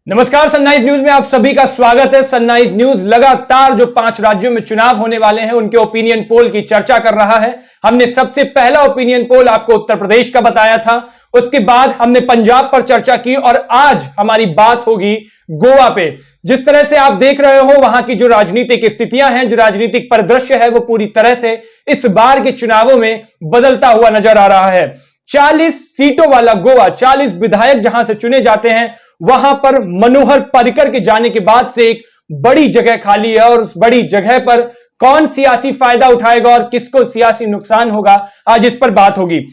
नमस्कार, sunrise news में आप सभी का स्वागत है। सनराइज न्यूज लगातार जो 5 राज्यों में चुनाव होने वाले हैं उनके ओपिनियन पोल की चर्चा कर रहा है। हमने सबसे पहला ओपिनियन पोल आपको उत्तर प्रदेश का बताया था, उसके बाद हमने पंजाब पर चर्चा की और आज हमारी बात होगी गोवा पे। जिस तरह से आप देख रहे हो वहां की जो राजनीतिक स्थितियां हैं, जो राजनीतिक परिदृश्य है, वो पूरी तरह से इस बार के चुनावों में बदलता हुआ नजर आ रहा है। 40 सीटों वाला गोवा, 40 विधायक जहां से चुने जाते हैं, वहां पर मनोहर पर्रिकर के जाने के बाद से एक बड़ी जगह खाली है और उस बड़ी जगह पर कौन सियासी फायदा उठाएगा और किसको सियासी नुकसान होगा, आज इस पर बात होगी।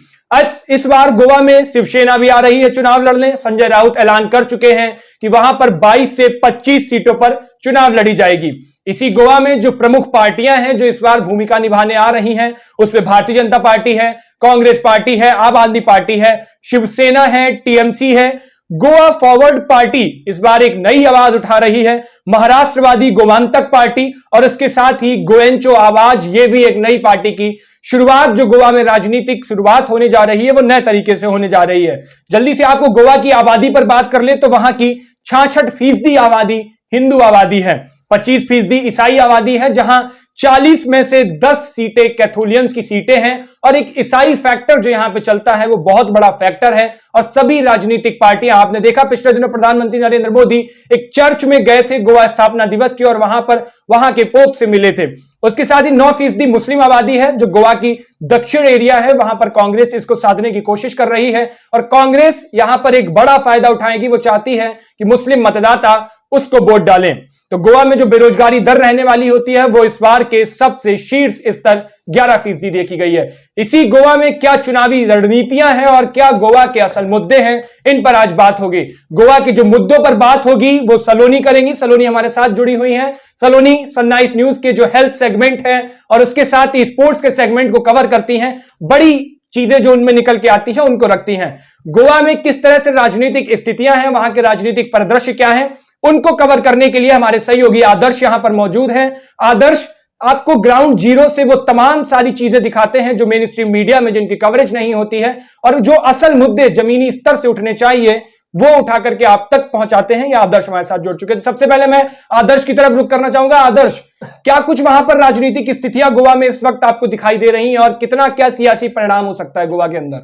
इस बार गोवा में शिवसेना भी आ रही है चुनाव लड़ने। संजय राउत ऐलान कर चुके हैं कि वहां पर 22 से 25 सीटों पर चुनाव लड़ी जाएगी। इसी गोवा में जो प्रमुख पार्टियां हैं जो इस बार भूमिका निभाने आ रही हैं, उसमें भारतीय जनता पार्टी है, कांग्रेस पार्टी है, आम आदमी पार्टी है, शिवसेना है, टीएमसी है। गोवा फॉरवर्ड पार्टी इस बार एक नई आवाज उठा रही है, महाराष्ट्रवादी गोमांतक पार्टी, और इसके साथ ही गोएंचो आवाज, ये भी एक नई पार्टी की शुरुआत जो गोवा में राजनीतिक शुरुआत होने जा रही है वो नए तरीके से होने जा रही है। जल्दी से आपको गोवा की आबादी पर बात कर ले तो वहां की 66% आबादी हिंदू आबादी है, 25% ईसाई आबादी है, जहां 40 में से 10 सीटें कैथोलियंस की सीटें हैं और एक ईसाई फैक्टर जो यहां पे चलता है वो बहुत बड़ा फैक्टर है। और सभी राजनीतिक पार्टियां, आपने देखा पिछले दिनों प्रधानमंत्री नरेंद्र मोदी एक चर्च में गए थे गोवा स्थापना दिवस की और वहां पर वहां के पोप से मिले थे। उसके साथ ही 9% मुस्लिम आबादी है जो गोवा की दक्षिण एरिया है, वहां पर कांग्रेस इसको साधने की कोशिश कर रही है और कांग्रेस यहां पर एक बड़ा फायदा उठाएगी। वो चाहती है कि मुस्लिम मतदाता उसको वोट डालें। तो गोवा में जो बेरोजगारी दर रहने वाली होती है वो इस बार के सबसे शीर्ष स्तर 11% देखी गई है। इसी गोवा में क्या चुनावी रणनीतियां हैं और क्या गोवा के असल मुद्दे हैं, इन पर आज बात होगी। गोवा के जो मुद्दों पर बात होगी वो सलोनी करेंगी। सलोनी हमारे साथ जुड़ी हुई हैं। सलोनी सनराइज न्यूज के जो हेल्थ सेगमेंट है और उसके साथ ही स्पोर्ट्स के सेगमेंट को कवर करती हैं, बड़ी चीजें जो उनमें निकल के आती है उनको रखती हैं। गोवा में किस तरह से राजनीतिक स्थितियां हैं, वहां के राजनीतिक परिदृश्य क्या है, उनको कवर करने के लिए हमारे सहयोगी आदर्श यहां पर मौजूद हैं। आदर्श, आपको ग्राउंड जीरो से वो तमाम सारी चीजें दिखाते हैं जो मेन स्ट्रीम मीडिया में जिनकी कवरेज नहीं होती है और जो असल मुद्दे जमीनी स्तर से उठने चाहिए वो उठा करके आप तक पहुंचाते हैं। या आदर्श हमारे साथ जुड़ चुके हैं। सबसे पहले मैं आदर्श की तरफ रुख करना चाहूंगा। आदर्श, क्या कुछ वहां पर राजनीतिक स्थितियां गोवा में इस वक्त आपको दिखाई दे रही हैं और कितना क्या सियासी परिणाम हो सकता है गोवा के अंदर?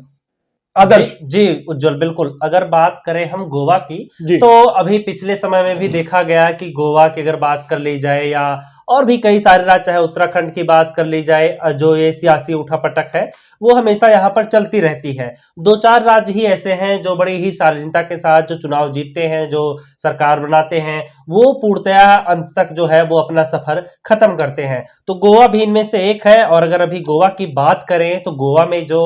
आदर्श जी उज्जवल, बिल्कुल। अगर बात करें हम गोवा की तो अभी पिछले समय में भी देखा गया कि गोवा की अगर बात कर ली जाए या और भी कई सारे राज्य, चाहे उत्तराखंड की बात कर ली जाए, जो ये सियासी उठापटक है वो हमेशा यहाँ पर चलती रहती है। 2-4 राज्य ही ऐसे हैं जो बड़ी ही शालीनता के साथ जो चुनाव जीतते हैं, जो सरकार बनाते हैं, वो पूर्णतया अंत तक जो है वो अपना सफर खत्म करते हैं। तो गोवा भी इनमें से एक है। और अगर अभी गोवा की बात करें तो गोवा में जो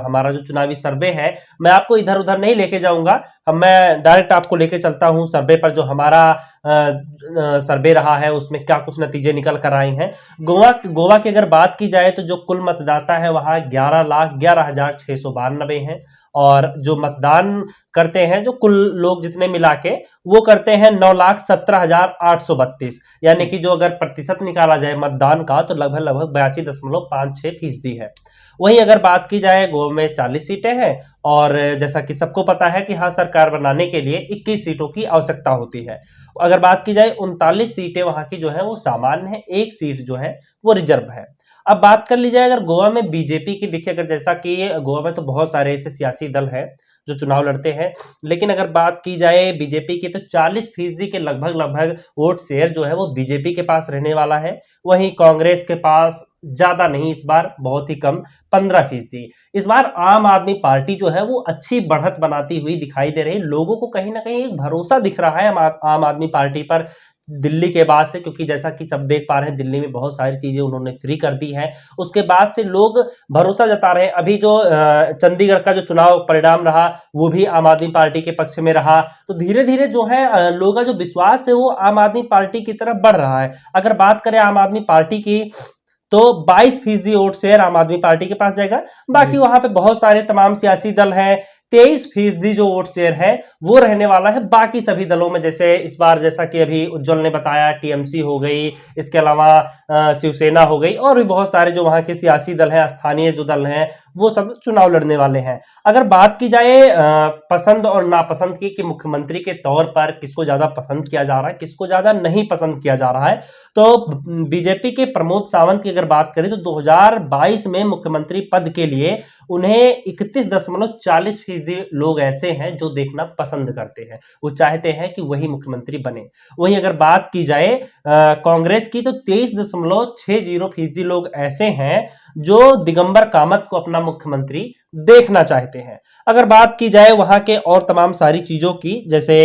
हमारा जो चुनावी सर्वे है, मैं आपको इधर उधर नहीं लेके जाऊंगा, मैं डायरेक्ट आपको लेके चलता हूं सर्वे पर। जो हमारा सर्वे रहा है उसमें क्या कुछ नतीजे निकल कर आए हैं। गोवा की अगर बात की जाए तो जो कुल मतदाता है वहां 11,11,692 हैं और जो मतदान करते हैं, जो कुल लोग जितने मिला के वो करते हैं 9,17,832, यानी कि जो अगर प्रतिशत निकाला जाए मतदान का तो लगभग 82.56% है। वहीं अगर बात की जाए गोवा में 40 सीटें हैं और जैसा कि सबको पता है कि हाँ, सरकार बनाने के लिए 21 सीटों की आवश्यकता होती है। अगर बात की जाए 39 सीटें वहां की जो है वो सामान्य है, 1 सीट जो है वो रिजर्व है। अब बात कर ली जाए अगर गोवा में बीजेपी की, देखिए अगर जैसा कि गोवा में तो बहुत सारे ऐसे सियासी दल हैं जो चुनाव लड़ते हैं, लेकिन अगर बात की जाए बीजेपी की तो 40% के लगभग वोट शेयर जो है वो बीजेपी के पास रहने वाला है। वहीं कांग्रेस के पास ज्यादा नहीं, इस बार बहुत ही कम 15%। इस बार आम आदमी पार्टी जो है वो अच्छी बढ़त बनाती हुई दिखाई दे रही। लोगों को कहीं ना कहीं एक भरोसा दिख रहा है आम आदमी पार्टी पर दिल्ली के बाद से, क्योंकि जैसा कि सब देख पा रहे हैं दिल्ली में बहुत सारी चीजें उन्होंने फ्री कर दी हैं। उसके बाद से लोग भरोसा जता रहे हैं। अभी जो चंडीगढ़ का जो चुनाव परिणाम रहा वो भी आम आदमी पार्टी के पक्ष में रहा। तो धीरे धीरे जो है लोगों का जो विश्वास है वो आम आदमी पार्टी की तरफ बढ़ रहा है। अगर बात करें आम आदमी पार्टी की तो 22% वोट शेयर आम आदमी पार्टी के पास जाएगा। बाकी वहां पे बहुत सारे तमाम सियासी दल हैं, 23% जो वोट शेयर है वो रहने वाला है बाकी सभी दलों में। जैसे इस बार जैसा कि अभी उज्जवल ने बताया, टीएमसी हो गई, इसके अलावा शिवसेना हो गई, और भी बहुत सारे जो वहां के सियासी दल हैं, स्थानीय जो दल हैं, वो सब चुनाव लड़ने वाले हैं। अगर बात की जाए पसंद और नापसंद की कि मुख्यमंत्री के तौर पर किसको ज्यादा पसंद किया जा रहा है, किसको ज्यादा नहीं पसंद किया जा रहा है, तो बीजेपी के प्रमोद सावंत की अगर बात करें तो 2022 में मुख्यमंत्री पद के लिए उन्हें 31.40% लोग ऐसे हैं जो देखना पसंद करते हैं, वो चाहते हैं कि वही मुख्यमंत्री बने। वहीं अगर बात की जाए कांग्रेस की तो 23.60% लोग ऐसे हैं जो दिगंबर कामत को अपना मुख्यमंत्री देखना चाहते हैं। अगर बात की जाए वहां के और तमाम सारी चीजों की, जैसे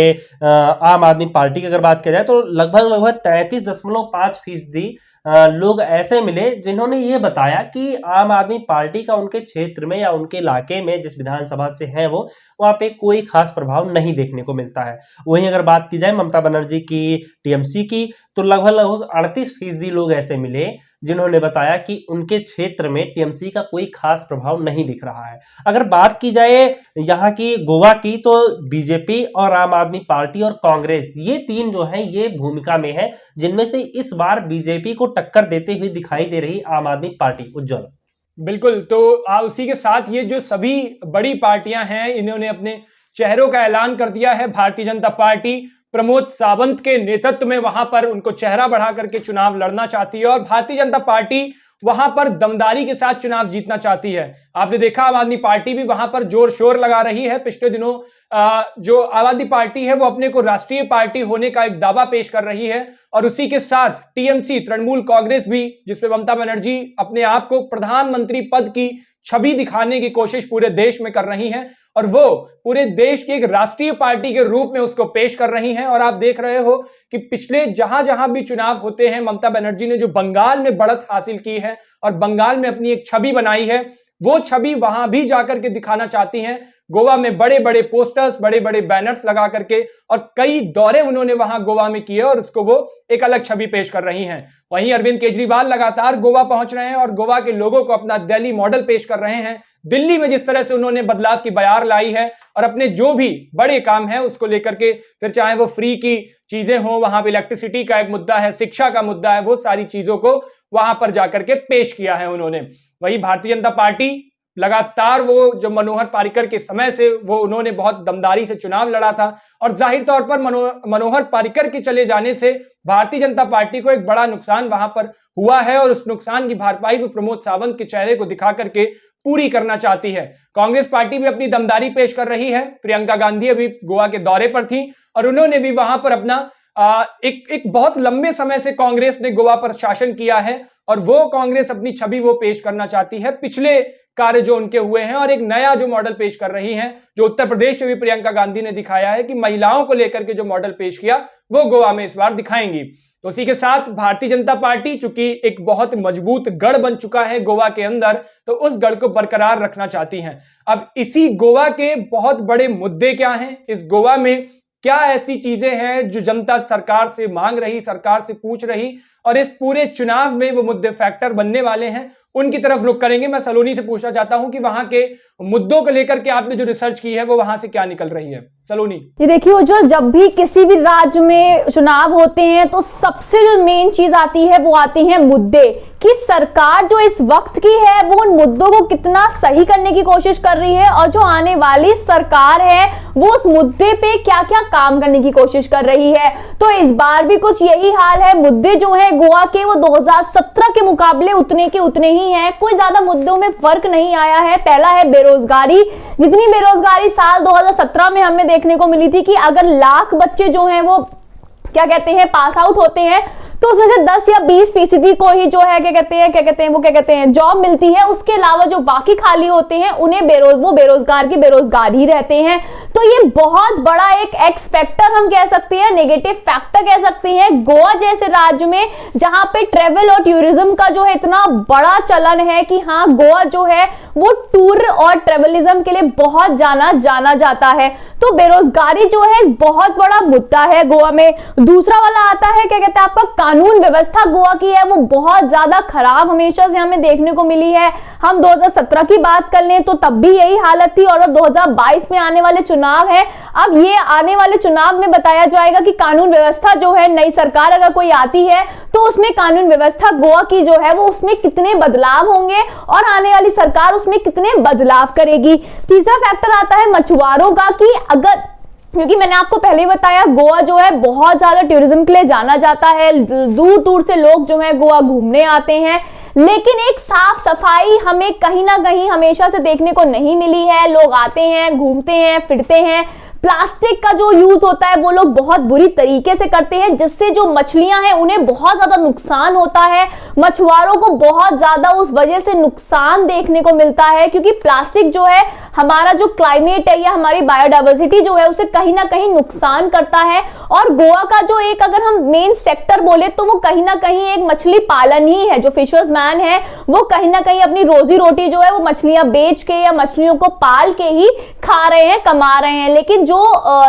आम आदमी पार्टी की अगर बात की जाए तो लगभग 33.5% लोग ऐसे मिले जिन्होंने ये बताया कि आम आदमी पार्टी का उनके क्षेत्र में या उनके इलाके में जिस विधानसभा से है वो वहां पे कोई खास प्रभाव नहीं देखने को मिलता है। वहीं अगर बात की जाए ममता बनर्जी की टीएमसी की तो लगभग 38% लोग ऐसे मिले जिन्होंने बताया कि उनके क्षेत्र में टीएमसी का कोई खास प्रभाव नहीं दिख रहा है। अगर बात की जाए यहाँ की गोवा की तो बीजेपी और आम आदमी पार्टी और कांग्रेस ये तीन जो है ये भूमिका में है, जिनमें से इस बार बीजेपी को टक्कर देते हुए दिखाई दे रही आम आदमी पार्टी। उज्जवल बिल्कुल, तो उसी के साथ ये जो सभी बड़ी पार्टियां हैं इन्होंने अपने चेहरों का ऐलान कर दिया है। भारतीय जनता पार्टी प्रमोद सावंत के नेतृत्व में वहां पर उनको चेहरा बढ़ा करके चुनाव लड़ना चाहती है और भारतीय जनता पार्टी वहां पर दमदारी के साथ चुनाव जीतना चाहती है। आपने देखा आम आदमी पार्टी भी वहां पर जोर शोर लगा रही है। पिछले दिनों जो आम आदमी पार्टी है वो अपने को राष्ट्रीय पार्टी होने का एक दावा पेश कर रही है और उसी के साथ टीएमसी तृणमूल कांग्रेस भी, जिसमें ममता बनर्जी अपने आप को प्रधानमंत्री पद की छवि दिखाने की कोशिश पूरे देश में कर रही हैं और वो पूरे देश की एक राष्ट्रीय पार्टी के रूप में उसको पेश कर रही हैं। और आप देख रहे हो कि पिछले जहां जहां भी चुनाव होते हैं ममता बनर्जी ने जो बंगाल में बढ़त हासिल की है और बंगाल में अपनी एक छवि बनाई है, वो छवि वहां भी जाकर के दिखाना चाहती हैं। गोवा में बड़े बड़े पोस्टर्स, बड़े बड़े बैनर्स लगा करके और कई दौरे उन्होंने वहां गोवा में किए और उसको वो एक अलग छवि पेश कर रही हैं। वहीं अरविंद केजरीवाल लगातार गोवा पहुंच रहे हैं और गोवा के लोगों को अपना दिल्ली मॉडल पेश कर रहे हैं। दिल्ली में जिस तरह से उन्होंने बदलाव की बयार लाई है और अपने जो भी बड़े काम है उसको लेकर के, फिर चाहे वो फ्री की चीजें हो, वहां पर इलेक्ट्रिसिटी का एक मुद्दा है, शिक्षा का मुद्दा है, वो सारी चीजों को वहां पर जाकर के पेश किया है उन्होंने। वहीं भारतीय जनता पार्टी लगातार वो जो मनोहर पर्रिकर के समय से वो उन्होंने बहुत दमदारी से चुनाव लड़ा था और जाहिर तौर पर मनोहर पर्रिकर के चले जाने से भारतीय जनता पार्टी को एक बड़ा नुकसान वहां पर हुआ है और उस नुकसान की भरपाई वो प्रमोद सावंत के चेहरे को दिखा करके पूरी करना चाहती है। कांग्रेस पार्टी भी अपनी दमदारी पेश कर रही है। प्रियंका गांधी अभी गोवा के दौरे पर थी और उन्होंने भी वहां पर अपना एक बहुत लंबे समय से कांग्रेस ने गोवा पर शासन किया है और वो कांग्रेस अपनी छवि वो पेश करना चाहती है, पिछले कार्य जो उनके हुए हैं, और एक नया जो मॉडल पेश कर रही हैं, जो उत्तर प्रदेश में भी प्रियंका गांधी ने दिखाया है कि महिलाओं को लेकर के जो मॉडल पेश किया वो गोवा में इस बार दिखाएंगी। तो उसी के साथ भारतीय जनता पार्टी चूंकि एक बहुत मजबूत गढ़ बन चुका है गोवा के अंदर, तो उस गढ़ को बरकरार रखना चाहती हैं। अब इसी गोवा के बहुत बड़े मुद्दे क्या हैं, इस गोवा में क्या ऐसी चीजें हैं जो जनता सरकार से मांग रही, सरकार से पूछ रही, और इस पूरे चुनाव में वो मुद्दे फैक्टर बनने वाले हैं, उनकी तरफ रुख करेंगे। मैं सलोनी से पूछना चाहता हूं कि वहां के मुद्दों को लेकर के आपने जो रिसर्च की है वो वहां से क्या निकल रही है। सलोनी, ये देखिए उज्जवल, जब भी किसी भी राज्य में चुनाव होते हैं तो सबसे जो मेन चीज आती है वो आती है मुद्दे, कि सरकार जो इस वक्त की है वो उन मुद्दों को कितना सही करने की कोशिश कर रही है और जो आने वाली सरकार है वो उस मुद्दे पे क्या क्या काम करने की कोशिश कर रही है। तो इस बार भी कुछ यही हाल है। मुद्दे जो है गोवा के वो 2017 के मुकाबले उतने के उतने ही हैं, कोई ज्यादा मुद्दों में फर्क नहीं आया है। पहला है बेरोजगारी। जितनी बेरोजगारी साल 2017 में हमें देखने को मिली थी कि अगर लाख बच्चे जो हैं वो क्या कहते हैं पास आउट होते हैं तो उसमें से 10 या 20% को ही जो है क्या कहते हैं जॉब मिलती है। उसके अलावा जो बाकी खाली होते हैं उन्हें बेरोजगार ही रहते हैं। तो ये बहुत बड़ा एक एक्स फैक्टर हम कह सकते हैं, नेगेटिव फैक्टर कह सकते हैं गोवा जैसे राज्य में, जहां पे ट्रेवल और टूरिज्म का जो है इतना बड़ा चलन है कि हाँ, गोवा जो है वो टूर और ट्रेवलिज्म के लिए बहुत जाना जाता है। तो बेरोजगारी जो है बहुत बड़ा मुद्दा है गोवा में। दूसरा वाला आता है, क्या कहते हैं, आपका कानून व्यवस्था गोवा की है वो बहुत ज्यादा खराब हमेशा से हमें देखने को मिली है। हम 2017 की बात कर लें तो तब भी यही हालत थी, और अब 2022 में आने वाले चुनाव है, अब ये आने वाले चुनाव में बताया जाएगा कि कानून व्यवस्था जो है, नई सरकार अगर कोई आती है तो उसमें कानून व्यवस्था गोवा की जो है वो उसमें कितने बदलाव होंगे और आने वाली सरकार उसमें कितने बदलाव करेगी। तीसरा फैक्टर आता है मछुआरों का, कि अगर, क्योंकि मैंने आपको पहले ही बताया गोवा जो है बहुत ज्यादा टूरिज्म के लिए जाना जाता है, दूर दूर से लोग जो है गोवा घूमने आते हैं, लेकिन एक साफ सफाई हमें कहीं ना कहीं हमेशा से देखने को नहीं मिली है। लोग आते हैं, घूमते हैं, फिरते हैं, प्लास्टिक का जो यूज होता है वो लोग बहुत बुरी तरीके से करते हैं, जिससे जो मछलियां हैं उन्हें बहुत ज्यादा नुकसान होता है। मछुआरों को बहुत ज्यादा उस वजह से नुकसान देखने को मिलता है, क्योंकि प्लास्टिक जो है हमारा जो क्लाइमेट है या हमारी बायोडाइवर्सिटी जो है उसे कहीं ना कहीं नुकसान करता है। और गोवा का जो एक, अगर हम मेन सेक्टर बोले तो वो कहीं ना कहीं एक मछली पालन ही है। जो फिशर्स मैन है वो कहीं ना कहीं अपनी रोजी रोटी जो है वो मछलियां बेच के या मछलियों को पाल के ही खा रहे हैं, कमा रहे हैं। लेकिन जो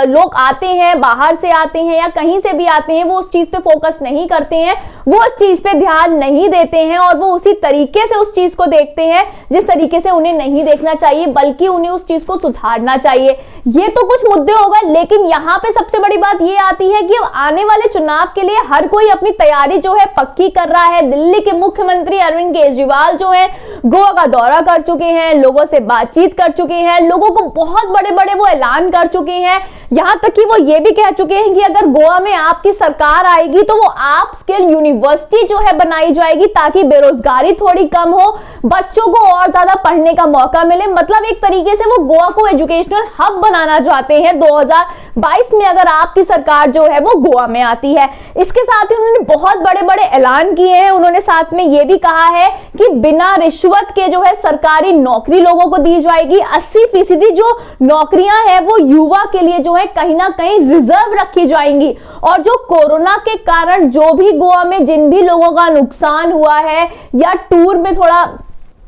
लोग आते हैं, बाहर से आते हैं या कहीं से भी आते हैं, वो उस चीज पे फोकस नहीं करते हैं, वो उस चीज पे ध्यान नहीं देते हैं, और वो उसी तरीके से उस चीज को देखते हैं जिस तरीके से उन्हें नहीं देखना चाहिए, बल्कि उन्हें उस चीज को सुधारना चाहिए। ये तो कुछ मुद्दे हो गए, लेकिन यहाँ पे सबसे बड़ी बात ये आती है कि आने वाले चुनाव के लिए हर कोई अपनी तैयारी जो है पक्की कर रहा है। दिल्ली के मुख्यमंत्री अरविंद केजरीवाल जो है गोवा का दौरा कर चुके हैं, लोगों से बातचीत कर चुके हैं, लोगों को बहुत बड़े बड़े वो ऐलान कर चुके हैं, यहां तक कि वो ये भी कह चुके हैं कि अगर गोवा में आपकी सरकार आएगी तो वो आप स्किल यूनिवर्सिटी जो है बनाई जाएगी, ताकि बेरोजगारी थोड़ी कम हो, बच्चों को और ज्यादा पढ़ने का मौका मिले। मतलब एक तरीके से वो गोवा को एजुकेशनल हब बनाना चाहते हैं 2022 में, अगर आपकी सरकार जो है वो गोवा में आती है। इसके साथ ही उन्होंने बहुत बड़े बड़े ऐलान किए हैं। उन्होंने साथ में ये भी कहा है कि बिना रिश्वत के जो है सरकारी नौकरी लोगों को दी जाएगी। 80% जो नौकरियां हैं वो युवा के लिए जो है कहीं ना कहीं रिजर्व रखी जाएंगी। और जो कोरोना के कारण जो भी गोवा में जिन भी लोगों का नुकसान हुआ है, या टूर में थोड़ा,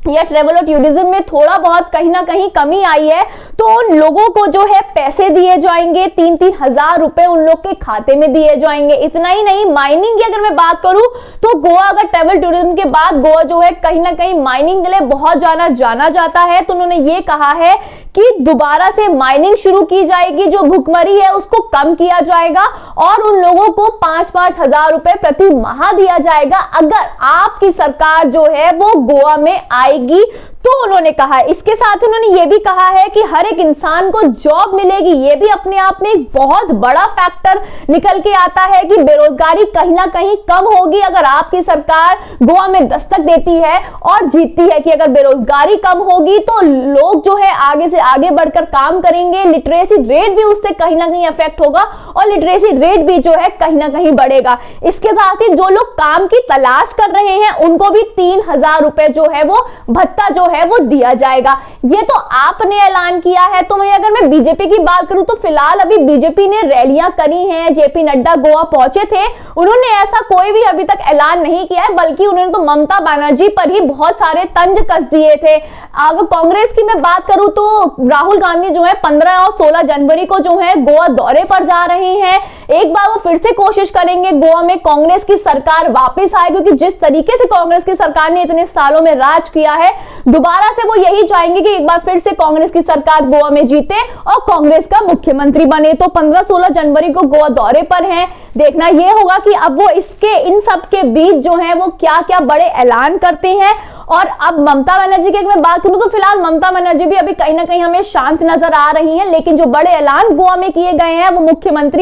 या ट्रेवल और टूरिज्म में थोड़ा बहुत कहीं ना कहीं कमी आई है, तो उन लोगों को जो है पैसे दिए जाएंगे, 3-3 हजार रुपए उन लोग के खाते में दिए जाएंगे। इतना ही नहीं, माइनिंग की अगर मैं बात करूं तो गोवा, अगर ट्रेवल टूरिज्म के बाद गोवा जो है कहीं ना कहीं माइनिंग के लिए बहुत जाना जाता है, तो उन्होंने ये कहा है कि दोबारा से माइनिंग शुरू की जाएगी, जो भुखमरी है उसको कम किया जाएगा, और उन लोगों को 5-5 हजार रुपए प्रति माह दिया जाएगा अगर आपकी सरकार जो है वो गोवा में आएगी, तो उन्होंने कहा। इसके साथ उन्होंने ये भी कहा है कि हर एक इंसान को जॉब मिलेगी। ये भी अपने आप में एक बहुत बड़ा फैक्टर निकल के आता है कि बेरोजगारी कहीं ना कहीं कम होगी अगर आपकी सरकार गोवा में दस्तक देती है और जीतती है, कि अगर बेरोजगारी कम होगी तो लोग जो है आगे से आगे बढ़कर काम करेंगे, लिटरेसी रेट भी उससे कहीं ना कहीं अफेक्ट होगा, और लिटरेसी रेट भी जो है कहीं ना कहीं बढ़ेगा। इसके साथ ही जो लोग काम की तलाश कर रहे हैं उनको भी 3,000 रुपए जो है वो भत्ता जो है वो दिया जाएगा। ये तो आपने ऐलान किया है। तो अगर मैं बीजेपी की बात करूं तो फिलहाल अभी बीजेपी ने रैलियां करी हैं, जेपी नड्डा गोवा पहुंचे थे, उन्होंने ऐसा कोई भी अभी तक ऐलान नहीं किया है, बल्कि उन्होंने तो ममता बनर्जी पर ही बहुत सारे तंज कस दिए थे। अगर कांग्रेस की मैं बात करूं तो राहुल गांधी जो है 15 और 16 जनवरी को जो है गोवा दौरे पर जा रहे हैं। एक बार वो फिर से कोशिश करेंगे गोवा में कांग्रेस की सरकार वापस आए, क्योंकि जिस तरीके से कांग्रेस की सरकार ने इतने सालों में राज किया है, दोबारा से वो यही चाहेंगे कि एक बार फिर से कांग्रेस की सरकार गोवा में जीते और कांग्रेस का मुख्यमंत्री बने। तो 15-16 जनवरी को गोवा दौरे पर हैं। देखना यह होगा कि अब वो इन सब के बीच जो है वो क्या क्या बड़े ऐलान करते हैं। और अब ममता बनर्जी की मैं बात करूं तो फिलहाल ममता बनर्जी भी अभी कहीं ना कहीं हमें शांत नजर आ रही हैं, लेकिन जो बड़े ऐलान गोवा में किए गए हैं वो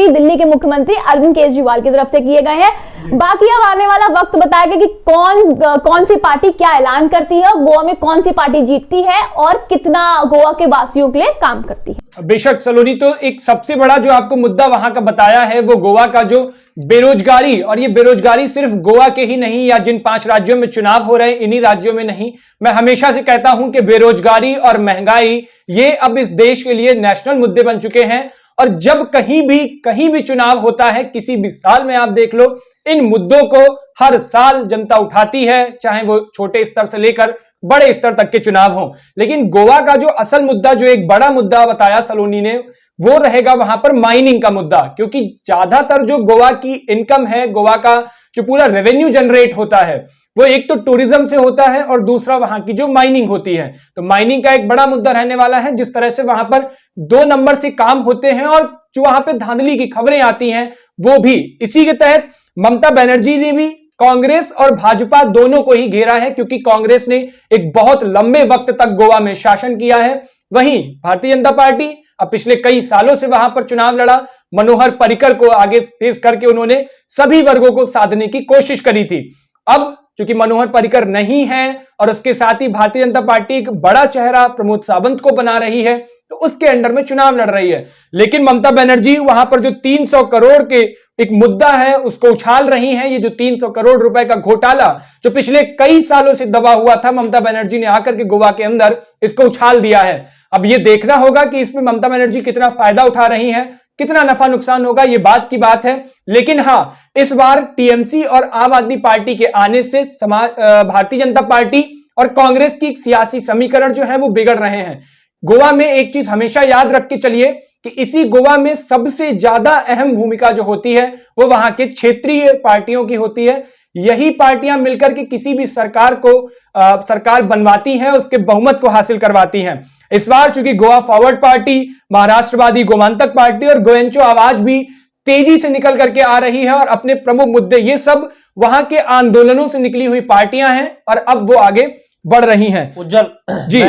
दिल्ली के मुख्यमंत्री अरविंद केजरीवाल की तरफ से किए गए हैं। बाकी अब आने वाला वक्त बताएगा कि कौन सी पार्टी क्या ऐलान करती है, गोवा में कौन सी पार्टी जीतती है और कितना गोवा के वासियों के लिए काम करती है। बेशक सलोनी, तो एक सबसे बड़ा जो आपको मुद्दा वहां का बताया है वो गोवा का जो बेरोजगारी, और ये बेरोजगारी सिर्फ गोवा के ही नहीं या जिन 5 राज्यों में चुनाव हो रहे हैं इन्हीं राज्यों में नहीं। मैं हमेशा से कहता हूं कि बेरोजगारी और महंगाई ये अब इस देश के लिए नेशनल मुद्दे बन चुके हैं, और जब कहीं भी चुनाव होता है, किसी भी साल में आप देख लो, इन मुद्दों को हर साल जनता उठाती है, चाहे वो छोटे स्तर से लेकर बड़े स्तर तक के चुनाव हो। लेकिन गोवा का जो असल मुद्दा, जो एक बड़ा मुद्दा बताया सलोनी ने, वो रहेगा वहां पर माइनिंग का मुद्दा, क्योंकि ज्यादातर जो गोवा की इनकम है, गोवा का जो पूरा रेवेन्यू जनरेट होता है, वो एक तो टूरिज्म से होता है और दूसरा वहां की जो माइनिंग होती है। तो माइनिंग का एक बड़ा मुद्दा रहने वाला है। जिस तरह से वहां पर 2 नंबर से काम होते हैं और जो वहां पे धांधली की खबरें आती हैं वो भी, इसी के तहत ममता बनर्जी ने भी कांग्रेस और भाजपा दोनों को ही घेरा है, क्योंकि कांग्रेस ने एक बहुत लंबे वक्त तक गोवा में शासन किया है। वहीं भारतीय जनता पार्टी अब पिछले कई सालों से वहां पर चुनाव लड़ा, मनोहर पर्रिकर को आगे फेस करके उन्होंने सभी वर्गों को साधने की कोशिश करी थी। अब चूंकि मनोहर पर्रिकर नहीं है और उसके साथ ही भारतीय जनता पार्टी एक बड़ा चेहरा प्रमोद सावंत को बना रही है, तो उसके अंडर में चुनाव लड़ रही है। लेकिन ममता बनर्जी वहां पर जो 300 करोड़ के एक मुद्दा है उसको उछाल रही हैं। ये जो 300 करोड़ रुपए का घोटाला जो पिछले कई सालों से दबा हुआ था, ममता बनर्जी ने आकर के गोवा के अंदर इसको उछाल दिया है। अब ये देखना होगा कि इसमें ममता बनर्जी कितना फायदा उठा रही हैं, कितना नफा नुकसान होगा, ये बात की बात है। लेकिन हां, इस बार टीएमसी और आम आदमी पार्टी के आने से भारतीय जनता पार्टी और कांग्रेस की सियासी समीकरण जो है वो बिगड़ रहे हैं। गोवा में एक चीज हमेशा याद रख के चलिए कि इसी गोवा में सबसे ज्यादा अहम भूमिका जो होती है वो वहां के क्षेत्रीय पार्टियों की होती है। यही पार्टियां मिलकर के किसी भी सरकार को सरकार बनवाती हैं, उसके बहुमत को हासिल करवाती हैं। इस बार चूंकि Goa forward party, Maharashtrawadi Gomantak party और गोएंचो आवाज भी तेजी से निकल करके आ रही है और अपने प्रमुख मुद्दे, ये सब वहां के आंदोलनों से निकली हुई पार्टियां हैं और अब वो आगे बढ़ रही हैं। उज्जवल जी,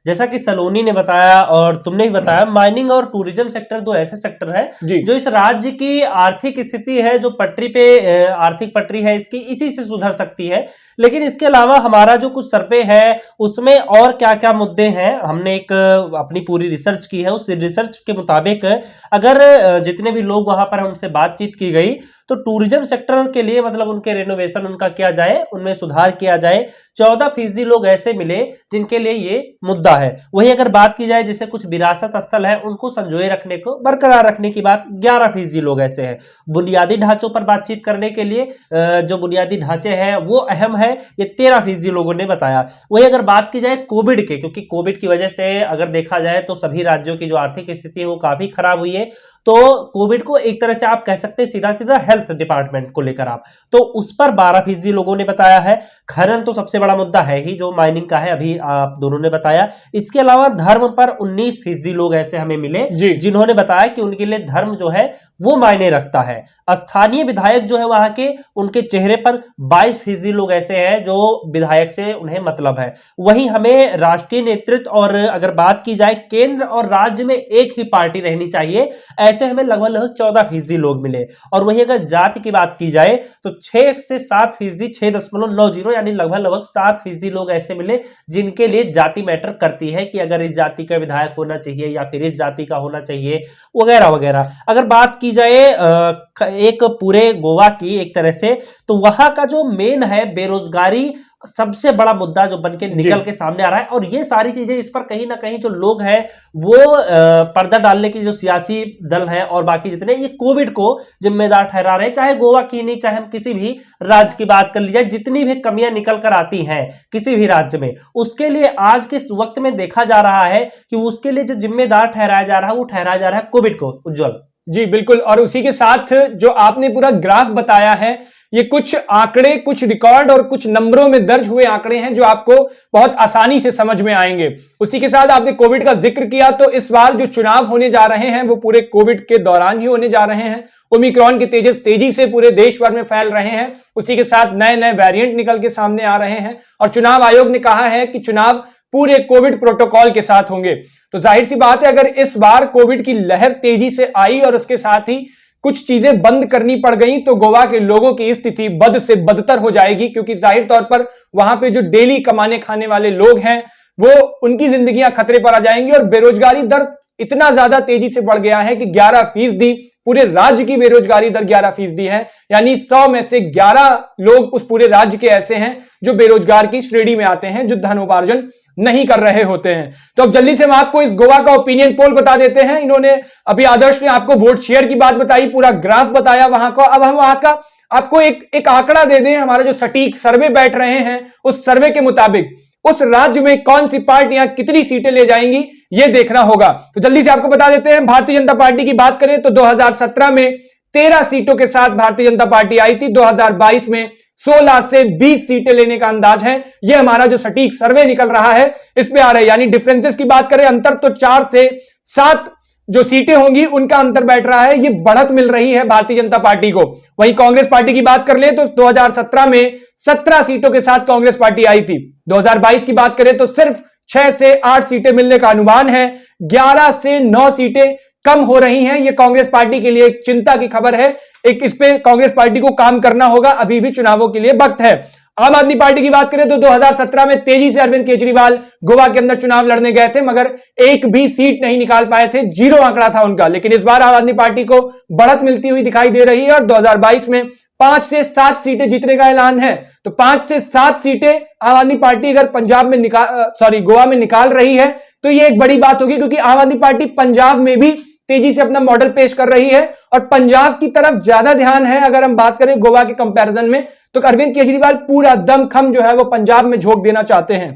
जैसा कि सलोनी ने बताया और तुमने भी बताया, माइनिंग और टूरिज्म सेक्टर दो ऐसे सेक्टर है जो इस राज्य की आर्थिक स्थिति है, जो पटरी पे आर्थिक पटरी है इसकी, इसी से सुधर सकती है। लेकिन इसके अलावा हमारा जो कुछ सर्वे है उसमें और क्या क्या मुद्दे हैं, हमने एक अपनी पूरी रिसर्च की है। उस रिसर्च के मुताबिक अगर जितने भी लोग वहां पर उनसे बातचीत की गई तो टूरिज्म सेक्टर के लिए, मतलब उनके रेनोवेशन उनका किया जाए, उनमें सुधार किया जाए, 14% लोग ऐसे मिले जिनके लिए ये मुद्दा है। वहीं अगर बात की जाए जैसे कुछ विरासत स्थल है उनको संजोए रखने को, बरकरार रखने की बात, 11% लोग ऐसे हैं। बुनियादी ढांचों पर बातचीत करने के लिए जो बुनियादी ढांचे हैं वो अहम है, ये 13% लोगों ने बताया। वहीं अगर बात की जाए कोविड के, क्योंकि कोविड की वजह से अगर देखा जाए तो सभी राज्यों की जो आर्थिक स्थिति है वो काफी खराब हुई है, तो कोविड को एक तरह से आप कह सकते हैं सीधा सीधा हेल्थ डिपार्टमेंट को लेकर आप, तो उस पर 12% लोगों ने बताया है। खनन तो सबसे बड़ा मुद्दा है ही जो माइनिंग का है, अभी आप दोनों ने बताया। इसके अलावा धर्म पर 19% लोग ऐसे हमें मिले जिन्होंने बताया कि उनके लिए धर्म जो है वो मायने रखता है। स्थानीय विधायक जो है वहां के, उनके चेहरे पर 22% लोग ऐसे हैं जो विधायक से उन्हें मतलब है। वहीं हमें राष्ट्रीय नेतृत्व और अगर बात की जाए केंद्र और राज्य में एक ही पार्टी रहनी चाहिए, ऐसे हमें लगभग 14% लोग मिले। और वहीं अगर जाति की बात की जाए तो 6 से 7%, 6.90 यानी लगभग 7% लोग ऐसे मिले जिनके लिए जाति मैटर करती है कि अगर इस जाति का विधायक होना चाहिए या फिर इस जाति का होना चाहिए वगैरह वगैरह। अगर बात की जाए एक पूरे गोवा की एक तरह से, तो वहां का जो मेन है बेरोजगारी सबसे बड़ा मुद्दा जो बनके निकल के सामने आ रहा है। और ये सारी चीजें, इस पर कहीं ना कहीं जो लोग हैं वो पर्दा डालने की जो सियासी दल है और बाकी जितने, ये कोविड को जिम्मेदार ठहरा रहे हैं। चाहे गोवा की नहीं, चाहे हम किसी भी राज्य की बात कर ली जाए, जितनी भी कमियां निकल कर आती हैं किसी भी राज्य में, उसके लिए आज के वक्त में देखा जा रहा है कि उसके लिए जो जिम्मेदार ठहराया जा रहा है वो ठहराया जा रहा है कोविड को। उज्जवल जी बिल्कुल, और उसी के साथ जो आपने पूरा ग्राफ बताया है, ये कुछ आंकड़े, कुछ रिकॉर्ड और कुछ नंबरों में दर्ज हुए आंकड़े हैं जो आपको बहुत आसानी से समझ में आएंगे। उसी के साथ आपने कोविड का जिक्र किया, तो इस बार जो चुनाव होने जा रहे हैं वो पूरे कोविड के दौरान ही होने जा रहे हैं। ओमिक्रॉन की तेजी से पूरे देश भर में फैल रहे हैं। उसी के साथ नए नए वेरिएंट निकल के सामने आ रहे हैं और चुनाव आयोग ने कहा है कि चुनाव पूरे कोविड प्रोटोकॉल के साथ होंगे। तो जाहिर सी बात है, अगर इस बार कोविड की लहर तेजी से आई और उसके साथ ही कुछ चीजें बंद करनी पड़ गई, तो गोवा के लोगों की स्थिति बद से बदतर हो जाएगी, क्योंकि जाहिर तौर पर वहां पे जो डेली कमाने खाने वाले लोग हैं वो, उनकी जिंदगियां खतरे पर आ जाएंगी और बेरोजगारी दर इतना ज्यादा तेजी से बढ़ गया है कि 11% पूरे राज्य की बेरोजगारी दर 11% है। यानी 100 में से 11 लोग उस पूरे राज्य के ऐसे हैं जो बेरोजगार की श्रेणी में आते हैं, जो धन उपार्जन नहीं कर रहे होते हैं। तो अब जल्दी से हम आपको इस गोवा का ओपिनियन पोल बता देते हैं। इन्होंने अभी आदर्श ने आपको वोट शेयर की बात बताई, पूरा ग्राफ बताया वहां का। अब हम वहां का आपको एक आंकड़ा दे दें, हमारा जो सटीक सर्वे बैठ रहे हैं उस सर्वे के मुताबिक उस राज्य में कौन सी पार्टियां कितनी सीटें ले जाएंगी यह देखना होगा। तो जल्दी से आपको बता देते हैं। भारतीय जनता पार्टी की बात करें तो 2017 में 13 सीटों के साथ भारतीय जनता पार्टी आई थी। 2022 में 16 से 20 सीटें लेने का अंदाज है। यह हमारा जो सटीक सर्वे निकल रहा है इस पे आ रहा है। यानी डिफरेंसेस की बात करें, अंतर तो 4 से 7 जो सीटें होंगी उनका अंतर बैठ रहा है। ये बढ़त मिल रही है भारतीय जनता पार्टी को। वहीं कांग्रेस पार्टी की बात कर ले तो 2017 में 17 सीटों के साथ कांग्रेस पार्टी आई थी। 2022 की बात करें तो सिर्फ 6 से 8 सीटें मिलने का अनुमान है। 11 से 9 सीटें कम हो रही हैं। ये कांग्रेस पार्टी के लिए एक चिंता की खबर है। एक इस पे कांग्रेस पार्टी को काम करना होगा, अभी भी चुनावों के लिए वक्त है। आम आदमी पार्टी की बात करें तो 2017 में तेजी से अरविंद केजरीवाल गोवा के अंदर चुनाव लड़ने गए थे, मगर एक भी सीट नहीं निकाल पाए थे, 0 आंकड़ा था उनका। लेकिन इस बार आम आदमी पार्टी को बढ़त मिलती हुई दिखाई दे रही है और 2022 में 5 से 7 सीटें जीतने का ऐलान है। तो 5 से 7 सीटें आम आदमी पार्टी अगर गोवा में निकाल रही है तो यह एक बड़ी बात होगी, क्योंकि आम आदमी पार्टी पंजाब में भी तेजी से अपना मॉडल पेश कर रही है और पंजाब की तरफ ज्यादा ध्यान है। अगर हम बात करें गोवा के कंपैरिजन में तो अरविंद केजरीवाल पूरा दमखम जो है वो पंजाब में झोंक देना चाहते हैं।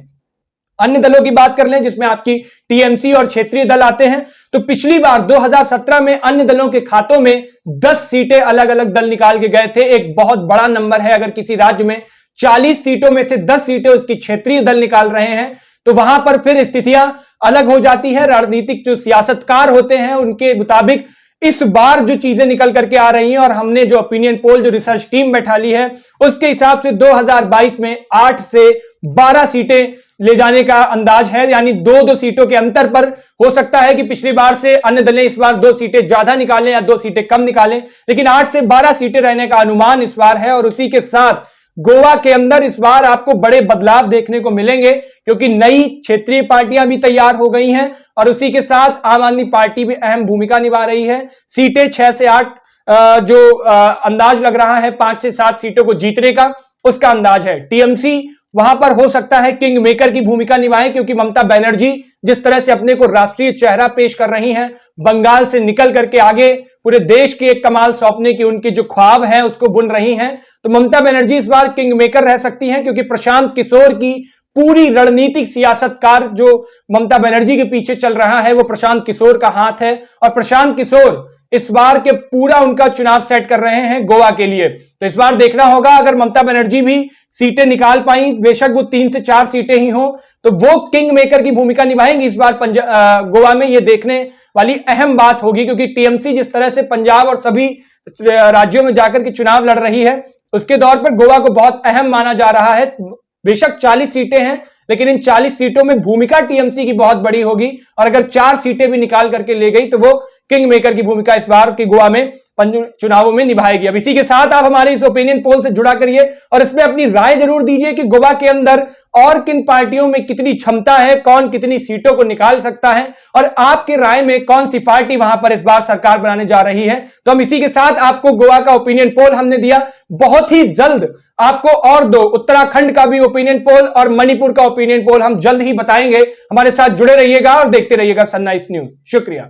अन्य दलों की बात कर लें जिसमें आपकी टीएमसी और क्षेत्रीय दल आते हैं, तो पिछली बार 2017 में अन्य दलों के खातों में 10 सीटें अलग अलग दल निकाल के गए थे। एक बहुत बड़ा नंबर है। अगर किसी राज्य में 40 सीटों में से 10 सीटें उसकी क्षेत्रीय दल निकाल रहे हैं तो वहां पर फिर स्थितियां अलग हो जाती है। राजनीतिक जो सियासतकार होते हैं उनके मुताबिक इस बार जो चीजें निकल करके आ रही हैं और हमने जो ओपिनियन पोल जो रिसर्च टीम बैठा ली है उसके हिसाब से 2022 में 8 से 12 सीटें ले जाने का अंदाज है। यानी 2 सीटों के अंतर पर हो सकता है कि पिछली बार से अन्य दलें इस बार 2 सीटें ज्यादा निकालें या 2 सीटें कम निकालें, लेकिन 8 से 12 सीटें रहने का अनुमान इस बार है। और उसी के साथ गोवा के अंदर इस बार आपको बड़े बदलाव देखने को मिलेंगे, क्योंकि नई क्षेत्रीय पार्टियां भी तैयार हो गई हैं और उसी के साथ आम आदमी पार्टी भी अहम भूमिका निभा रही है। सीटें 6 से 8 जो अंदाज लग रहा है 5 से 7 सीटों को जीतने का, उसका अंदाज है। टीएमसी वहां पर हो सकता है किंग मेकर की भूमिका निभाए, क्योंकि ममता बनर्जी जिस तरह से अपने को राष्ट्रीय चेहरा पेश कर रही हैं, बंगाल से निकल करके आगे पूरे देश के एक कमाल सौंपने की उनकी जो ख्वाब है उसको बुन रही हैं, तो ममता बनर्जी इस बार किंग मेकर रह सकती हैं। क्योंकि प्रशांत किशोर की पूरी रणनीतिक सियासतकार जो ममता बनर्जी के पीछे चल रहा है वो प्रशांत किशोर का हाथ है और प्रशांत किशोर इस बार के पूरा उनका चुनाव सेट कर रहे हैं गोवा के लिए। तो इस बार देखना होगा अगर ममता बनर्जी भी सीटें निकाल पाई, बेशक वो 3 से 4 सीटें ही हो, तो वो किंग मेकर की भूमिका निभाएंगी इस बार गोवा में। ये देखने वाली अहम बात होगी, क्योंकि टीएमसी जिस तरह से पंजाब और सभी राज्यों में जाकर के चुनाव लड़ रही है उसके दौर पर गोवा को बहुत अहम माना जा रहा है। बेशक 40 सीटें हैं, लेकिन इन 40 सीटों में भूमिका टीएमसी की बहुत बड़ी होगी और अगर 4 सीटें भी निकाल करके ले गई तो वो किंग मेकर की भूमिका इस बार की गोवा में चुनावों में निभाएगी। अब इसी के साथ आप हमारे इस ओपिनियन पोल से जुड़ा करिए और इसमें अपनी राय जरूर दीजिए कि गोवा के अंदर और किन पार्टियों में कितनी क्षमता है, कौन कितनी सीटों को निकाल सकता है और आपके राय में कौन सी पार्टी वहां पर इस बार सरकार बनाने जा रही है। तो हम इसी के साथ आपको गोवा का ओपिनियन पोल हमने दिया, बहुत ही जल्द आपको और 2 उत्तराखंड का भी ओपिनियन पोल और मणिपुर का ओपिनियन पोल हम जल्द ही बताएंगे। हमारे साथ जुड़े रहिएगा और देखते रहिएगा सनराइज न्यूज। शुक्रिया।